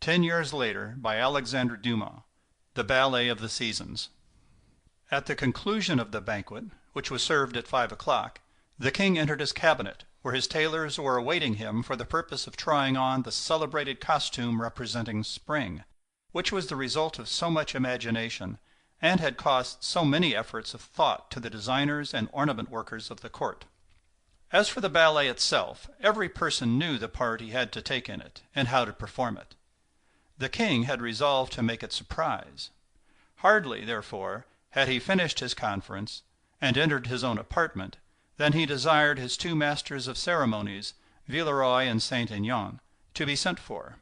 10 years later, by Alexandre Dumas, The Ballet of the Seasons. At the conclusion of the banquet, which was served at 5 o'clock, the king entered his cabinet, where his tailors were awaiting him for the purpose of trying on the celebrated costume representing spring, which was the result of so much imagination, and had cost so many efforts of thought to the designers and ornament workers of the court. As for the ballet itself, every person knew the part he had to take in it, and how to perform it. The king had resolved to make it surprise. Hardly, therefore, had he finished his conference, and entered his own apartment, than he desired his two masters of ceremonies, Villeroy and Saint Aignan, to be sent for.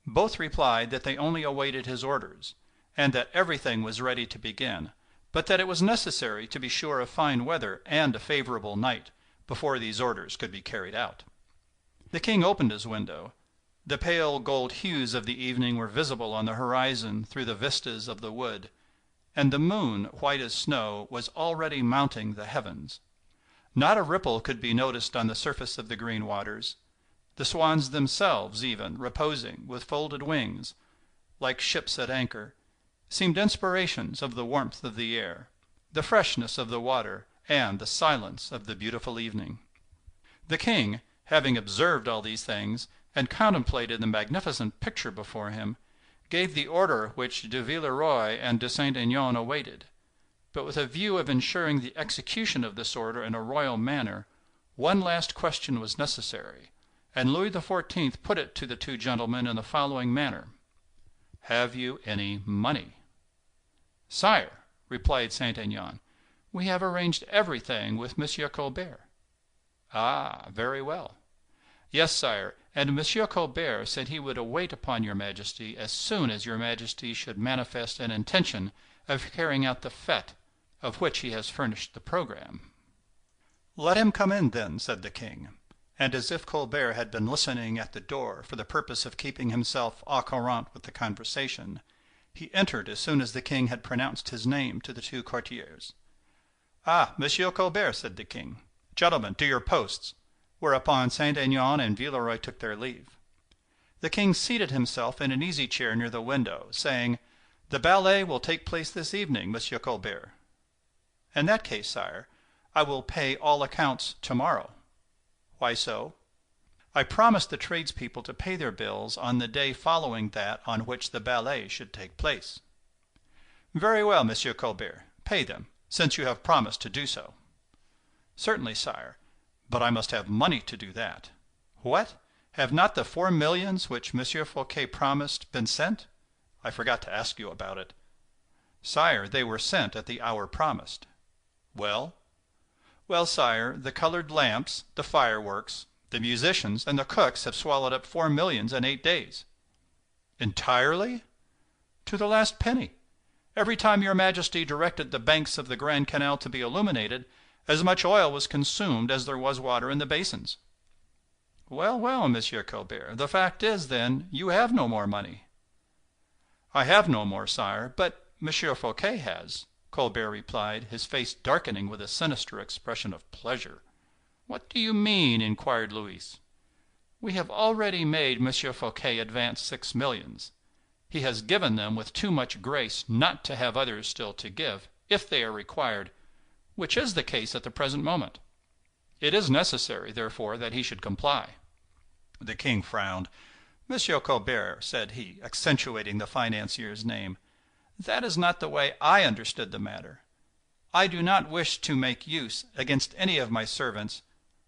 Both replied that they only awaited his orders, and that everything was ready to begin, but that it was necessary to be sure of fine weather and a favorable night before these orders could be carried out. The king opened his window. The pale gold hues of the evening were visible on the horizon through the vistas of the wood, and the moon, white as snow, was already mounting the heavens. Not a ripple could be noticed on the surface of the green waters. The swans themselves, even, reposing, with folded wings, like ships at anchor, seemed inspirations of the warmth of the air, the freshness of the water, and the silence of the beautiful evening. The king, having observed all these things, and contemplated the magnificent picture before him, gave the order which de Villeroy and de Saint Aignan awaited. But with a view of ensuring the execution of this order in a royal manner, one last question was necessary, and Louis XIV put it to the two gentlemen in the following manner: "Have you any money?" "Sire," replied Saint Aignan, "we have arranged everything with Monsieur Colbert." "Ah, very well." "Yes, sire, and Monsieur Colbert said he would await upon your Majesty as soon as your Majesty should manifest an intention of carrying out the fête, of which he has furnished the programme." "Let him come in, then," said the king, and as if Colbert had been listening at the door for the purpose of keeping himself au courant with the conversation, he entered as soon as the king had pronounced his name to the two courtiers. "Ah, Monsieur Colbert," said the king, "gentlemen, to your posts," whereupon Saint Aignan and Villeroy took their leave. The king seated himself in an easy chair near the window, saying, "The ballet will take place this evening, Monsieur Colbert." "In that case, sire, I will pay all accounts tomorrow." "Why so?" "I promised the tradespeople to pay their bills on the day following that on which the ballet should take place." "Very well, Monsieur Colbert, pay them, since you have promised to do so." "Certainly, sire, but I must have money to do that." "What! Have not the 4 millions which Monsieur Fouquet promised been sent? I forgot to ask you about it." "Sire, they were sent at the hour promised." "Well?" "Well, sire, the colored lamps, the fireworks, the musicians, and the cooks have swallowed up 4 millions in 8 days." "Entirely?" "To the last penny. Every time your Majesty directed the banks of the Grand Canal to be illuminated, as much oil was consumed as there was water in the basins." "Well, well, Monsieur Colbert, the fact is, then, you have no more money." "I have no more, sire, but Monsieur Fouquet has," Colbert replied, his face darkening with a sinister expression of pleasure. "What do you mean?" inquired Louis. "We have already made Monsieur Fouquet advance 6 millions. He has given them with too much grace not to have others still to give, if they are required, which is the case at the present moment. It is necessary, therefore, that he should comply." The king frowned. "Monsieur Colbert," said he, accentuating the financier's name, "that is not the way I understood the matter. I do not wish to make use, against any of my servants,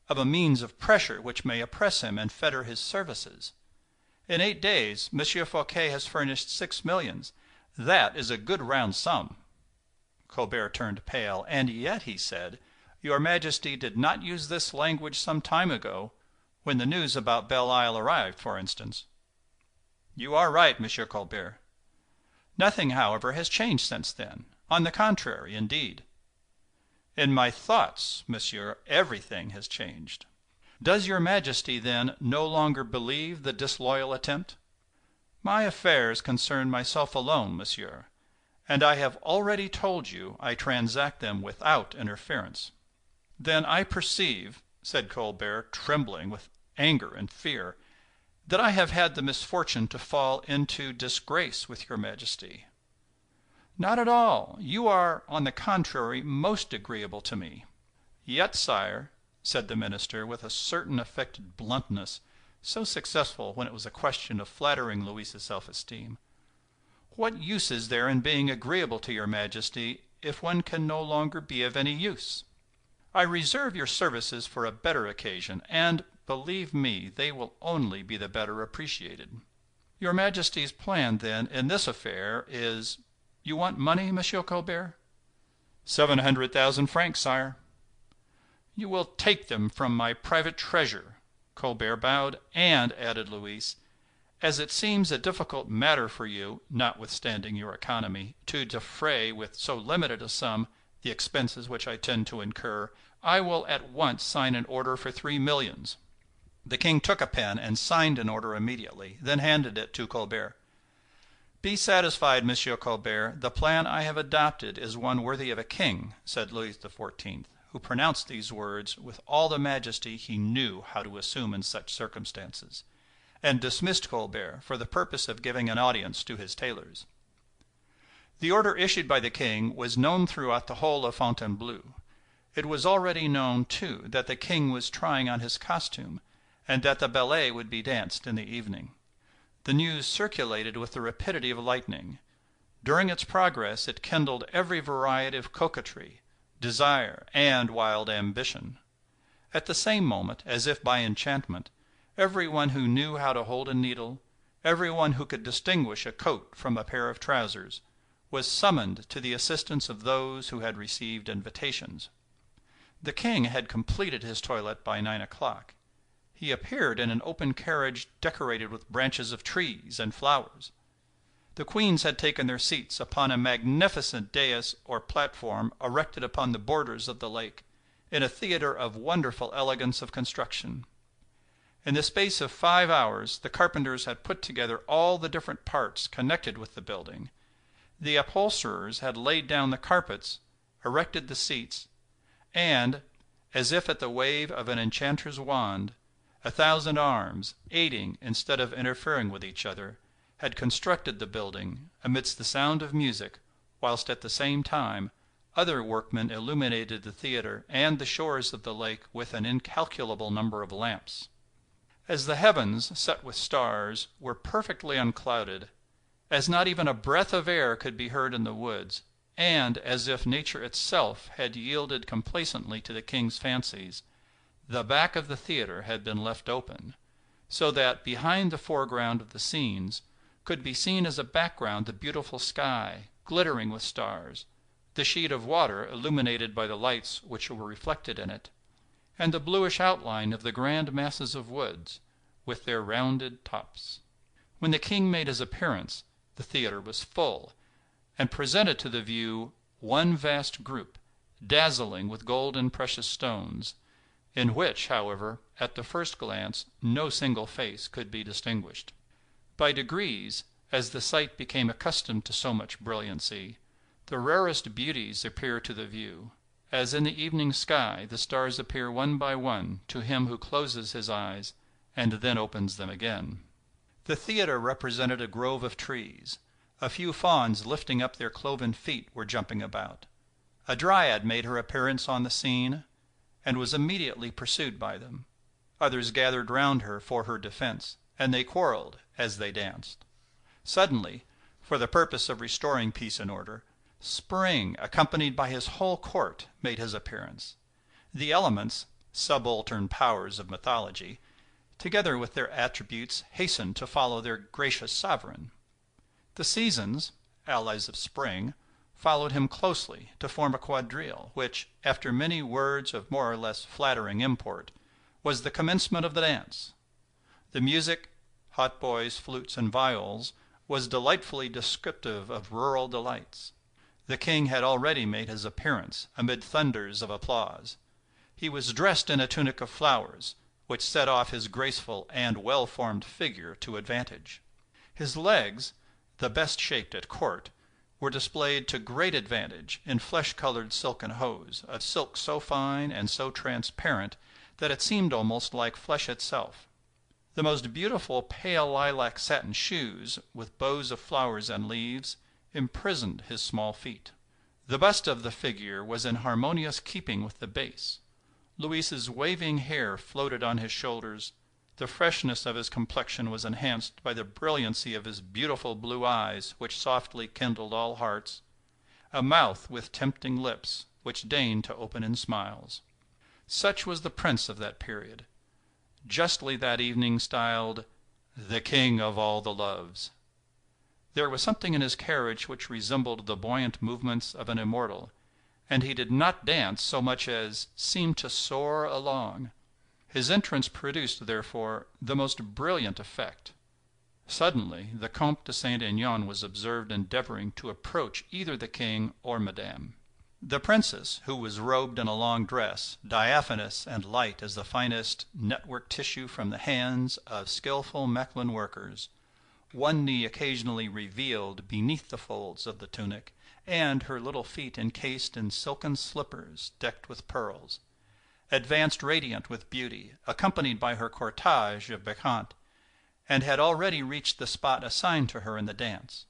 of a means of pressure which may oppress him and fetter his services. In 8 days, Monsieur Fouquet has furnished 6 millions. That is a good round sum." Colbert turned pale. "And yet," he said, "your Majesty did not use this language some time ago, when the news about Belle Isle arrived, for instance." "You are right, Monsieur Colbert." "Nothing, however, has changed since then. On the contrary, indeed." "In my thoughts, monsieur, everything has changed." "Does your Majesty, then, no longer believe the disloyal attempt?" "My affairs concern myself alone, monsieur, and I have already told you I transact them without interference." "Then I perceive," said Colbert, trembling with anger and fear, that I have had the misfortune to fall into disgrace with your Majesty. Not at all. You are, on the contrary, most agreeable to me. Yet, sire, said the minister, with a certain affected bluntness, so successful when it was a question of flattering Louisa's self-esteem, what use is there in being agreeable to your Majesty if one can no longer be of any use? I reserve your services for a better occasion, and, believe me, they will only be the better appreciated. Your Majesty's plan, then, in this affair is— You want money, Monsieur Colbert? 700,000 francs, sire. You will take them from my private treasure. Colbert bowed, and, added Louise, as it seems a difficult matter for you, notwithstanding your economy, to defray with so limited a sum the expenses which I tend to incur, I will at once sign an order for 3 millions. The king took a pen and signed an order immediately, then handed it to Colbert. Be satisfied, Monsieur Colbert, the plan I have adopted is one worthy of a king, said Louis XIV, who pronounced these words with all the majesty he knew how to assume in such circumstances, and dismissed Colbert for the purpose of giving an audience to his tailors. The order issued by the king was known throughout the whole of Fontainebleau. It was already known, too, that the king was trying on his costume, and that the ballet would be danced in the evening. The news circulated with the rapidity of lightning. During its progress it kindled every variety of coquetry, desire, and wild ambition. At the same moment, as if by enchantment, every one who knew how to hold a needle, every one who could distinguish a coat from a pair of trousers, was summoned to the assistance of those who had received invitations. The king had completed his toilet by 9 o'clock. He appeared in an open carriage decorated with branches of trees and flowers. The queens had taken their seats upon a magnificent dais or platform erected upon the borders of the lake, in a theater of wonderful elegance of construction. In the space of 5 hours the carpenters had put together all the different parts connected with the building. The upholsterers had laid down the carpets, erected the seats, and, as if at the wave of an enchanter's wand, 1,000 arms, aiding instead of interfering with each other, had constructed the building amidst the sound of music, whilst at the same time other workmen illuminated the theater and the shores of the lake with an incalculable number of lamps. As the heavens, set with stars, were perfectly unclouded, as not even a breath of air could be heard in the woods, and as if nature itself had yielded complacently to the king's fancies, the back of the theater had been left open, so that behind the foreground of the scenes could be seen as a background the beautiful sky, glittering with stars, the sheet of water illuminated by the lights which were reflected in it, and the bluish outline of the grand masses of woods, with their rounded tops. When the king made his appearance, the theater was full, and presented to the view one vast group, dazzling with gold and precious stones, in which, however, at the first glance, no single face could be distinguished. By degrees, as the sight became accustomed to so much brilliancy, the rarest beauties appeared to the view, as in the evening sky the stars appear one by one to him who closes his eyes and then opens them again. The theater represented a grove of trees. A few fawns lifting up their cloven feet were jumping about. A dryad made her appearance on the scene, and was immediately pursued by them. Others gathered round her for her defense, and they quarreled as they danced. Suddenly, for the purpose of restoring peace and order, Spring, accompanied by his whole court, made his appearance. The elements, subaltern powers of mythology, together with their attributes, hastened to follow their gracious sovereign. The seasons, allies of spring, followed him closely to form a quadrille, which, after many words of more or less flattering import, was the commencement of the dance. The music, hautboys, flutes, and viols, was delightfully descriptive of rural delights. The king had already made his appearance amid thunders of applause. He was dressed in a tunic of flowers, which set off his graceful and well-formed figure to advantage. His legs, the best shaped at court, were displayed to great advantage in flesh-colored silken hose, of silk so fine and so transparent that it seemed almost like flesh itself. The most beautiful pale lilac satin shoes, with bows of flowers and leaves, imprisoned his small feet. The bust of the figure was in harmonious keeping with the base. Louise's waving hair floated on his shoulders. The freshness of his complexion was enhanced by the brilliancy of his beautiful blue eyes, which softly kindled all hearts, a mouth with tempting lips, which deigned to open in smiles. Such was the prince of that period, justly that evening styled the king of all the loves. There was something in his carriage which resembled the buoyant movements of an immortal, and he did not dance so much as seem to soar along. His entrance produced, therefore, the most brilliant effect. Suddenly the Comte de Saint-Aignan was observed endeavoring to approach either the king or Madame. The princess, who was robed in a long dress, diaphanous and light as the finest network tissue from the hands of skilful Mechlin workers, one knee occasionally revealed beneath the folds of the tunic, and her little feet encased in silken slippers decked with pearls, advanced radiant with beauty, accompanied by her cortege of bacchantes, and had already reached the spot assigned to her in the dance.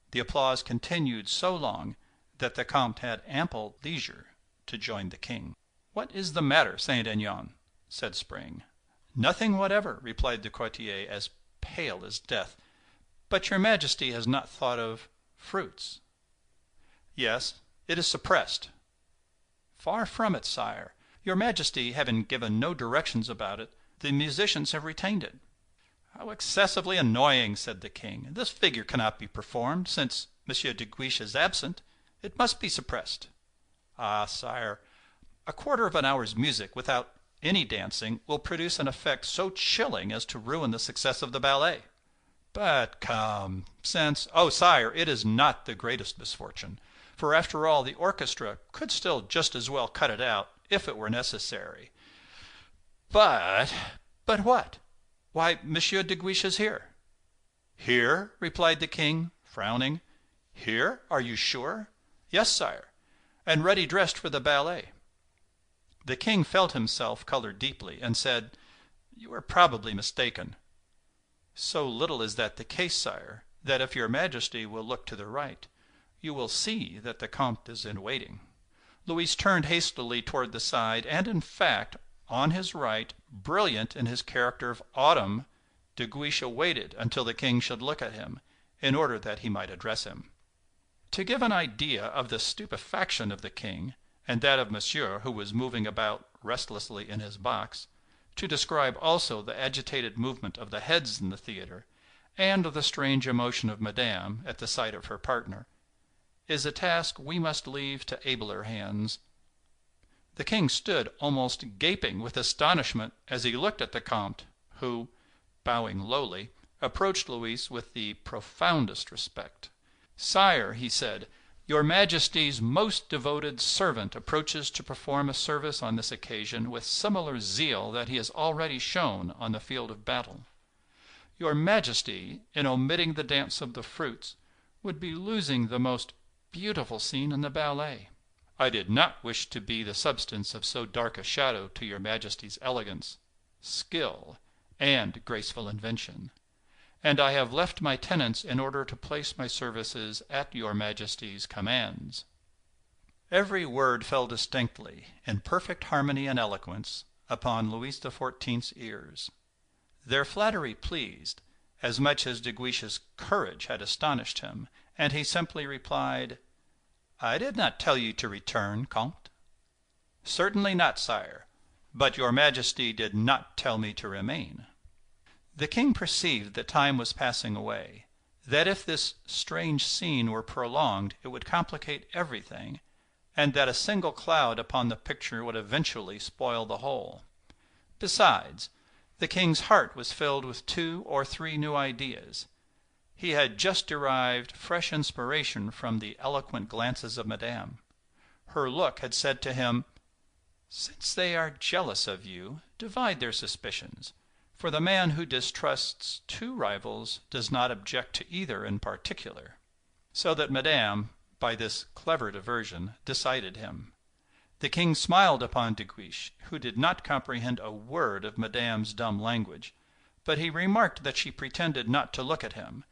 The applause continued so long that the Comte had ample leisure to join the king. "What is the matter, Saint-Aignan?" said Spring. "Nothing whatever," replied the courtier, as pale as death. "But your Majesty has not thought of fruits." "Yes, it is suppressed." "Far from it, sire. Your Majesty having given no directions about it, the musicians have retained it." "How excessively annoying!" said the king. "This figure cannot be performed, since Monsieur de Guiche is absent. It must be suppressed." "Ah, sire, a quarter of an hour's music without any dancing will produce an effect so chilling as to ruin the success of the ballet." "But come, since—" "Oh, sire, it is not the greatest misfortune, for after all the orchestra could still just as well cut it out, if it were necessary." "But—" "But what? Why, Monsieur de Guiche is here." "Here?" replied the king, frowning. "Here? Are you sure?" "Yes, sire, and ready dressed for the ballet." The king felt himself color deeply, and said, "You are probably mistaken." "So little is that the case, sire, that if your Majesty will look to the right, you will see that the Comte is in waiting." Louis turned hastily toward the side, and in fact, on his right, brilliant in his character of Autumn, de Guiche waited until the king should look at him, in order that he might address him. To give an idea of the stupefaction of the king, and that of Monsieur, who was moving about restlessly in his box, to describe also the agitated movement of the heads in the theater, and the strange emotion of Madame at the sight of her partner, is a task we must leave to abler hands. The king stood almost gaping with astonishment as he looked at the Comte, who, bowing lowly, approached Louis with the profoundest respect. "Sire," he said, "your Majesty's most devoted servant approaches to perform a service on this occasion with similar zeal that he has already shown on the field of battle. Your Majesty, in omitting the dance of the fruits, would be losing the most beautiful scene in the ballet." "I did not wish to be the substance of so dark a shadow to your Majesty's elegance, skill, and graceful invention, and I have left my tenants in order to place my services at your Majesty's commands." Every word fell distinctly, in perfect harmony and eloquence, upon Louis XIV's ears. Their flattery pleased, as much as de Guiche's courage had astonished him, and he simply replied, "I did not tell you to return, Comte." "Certainly not, sire, but your Majesty did not tell me to remain." The king perceived that time was passing away, that if this strange scene were prolonged it would complicate everything, and that a single cloud upon the picture would eventually spoil the whole. Besides, the king's heart was filled with 2 or 3 new ideas. He had just derived fresh inspiration from the eloquent glances of Madame. Her look had said to him, "Since they are jealous of you, divide their suspicions, for the man who distrusts 2 rivals does not object to either in particular." So that Madame, by this clever diversion, decided him. The king smiled upon de Guiche, who did not comprehend a word of Madame's dumb language, but he remarked that she pretended not to look at him,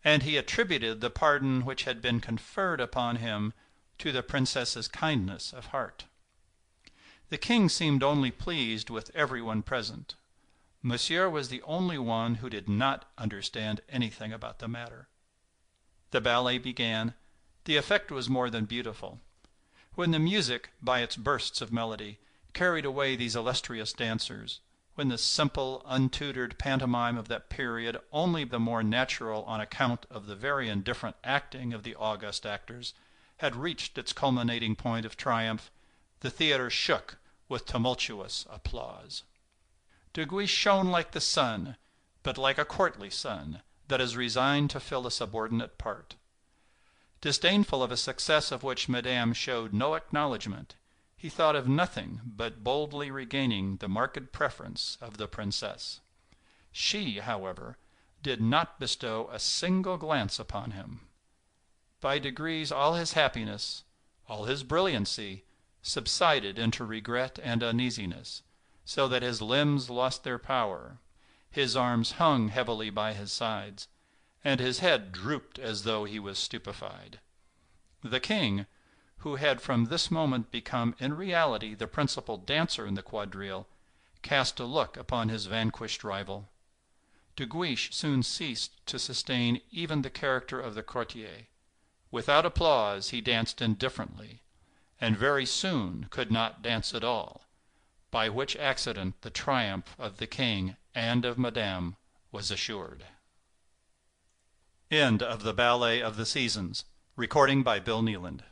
and he attributed the pardon which had been conferred upon him to the princess's kindness of heart. The king seemed only pleased with everyone present. Monsieur was the only one who did not understand anything about the matter. The ballet began. The effect was more than beautiful. When the music, by its bursts of melody, carried away these illustrious dancers, when the simple, untutored pantomime of that period, only the more natural on account of the very indifferent acting of the august actors, had reached its culminating point of triumph, the theatre shook with tumultuous applause. De Guiche shone like the sun, but like a courtly sun that is resigned to fill a subordinate part. Disdainful of a success of which Madame showed no acknowledgment, he thought of nothing but boldly regaining the marked preference of the princess. She, however, did not bestow a single glance upon him. By degrees all his happiness, all his brilliancy, subsided into regret and uneasiness, so that his limbs lost their power, his arms hung heavily by his sides, and his head drooped as though he was stupefied. The king, who had from this moment become in reality the principal dancer in the quadrille, cast a look upon his vanquished rival. De Guiche soon ceased to sustain even the character of the courtier. Without applause he danced indifferently, and very soon could not dance at all, by which accident the triumph of the king and of Madame was assured. End of the Ballet of the Seasons. Recording by Bill Neeland.